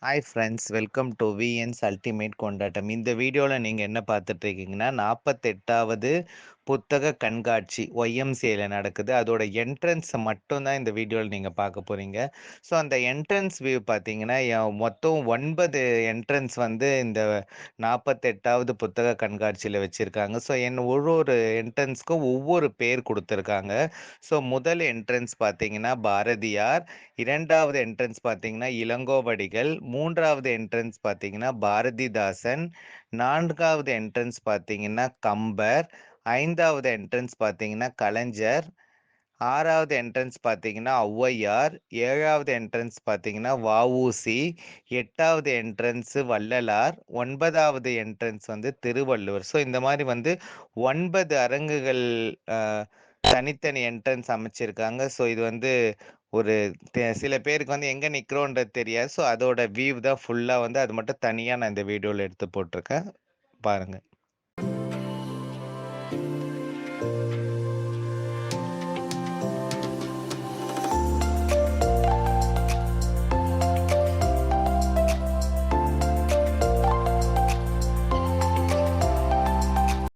Hi friends, welcome to VNS ultimate கொண்டாட்டம். இந்த வீடியோவில் நீங்கள் என்ன பார்த்துட்டு இருக்கீங்கன்னா 48வது புத்தக கண்காட்சி ஒய்எம்சிஏல நடக்குது. அதோட என்ட்ரன்ஸை மட்டும்தான் இந்த வீடியோவில் நீங்கள் பார்க்க போகிறீங்க. ஸோ அந்த என்ட்ரன்ஸ் வியூ பார்த்தீங்கன்னா மொத்தம் 9 என்ட்ரன்ஸ் வந்து இந்த 48வது புத்தக கண்காட்சியில் வச்சுருக்காங்க. ஸோ ஒரு ஒரு என்ட்ரன்ஸ்க்கும் ஒவ்வொரு பேர் கொடுத்துருக்காங்க. ஸோ முதல் என்ட்ரன்ஸ் பார்த்தீங்கன்னா பாரதியார், 2வது என்ட்ரன்ஸ் பார்த்தீங்கன்னா இளங்கோவடிகள், 3வது என்ட்ரன்ஸ் பார்த்தீங்கன்னா பாரதிதாசன், 4வது என்ட்ரன்ஸ் பார்த்தீங்கன்னா கம்பர், 5வது என்ட்ரன்ஸ் பார்த்தீங்கன்னா கலைஞர், 6வது என்ட்ரன்ஸ் பார்த்தீங்கன்னா ஔவையார், 7வது என்ட்ரன்ஸ் பார்த்தீங்கன்னா வஉசி, 8வது என்ட்ரன்ஸ் வள்ளலார், 9வது என்ட்ரன்ஸ் வந்து திருவள்ளுவர். ஸோ இந்த மாதிரி வந்து 9 அரங்குகள் தனித்தனி என்ட்ரன்ஸ் அமைச்சிருக்காங்க. ஸோ இது வந்து ஒரு சில பேருக்கு வந்து எங்கே நிற்கிறோன்றது தெரியாது. ஸோ அதோட வியூ தான் ஃபுல்லாக வந்து அது மட்டும் தனியாக நான் இந்த வீடியோவில் எடுத்து போட்டிருக்கேன், பாருங்கள்.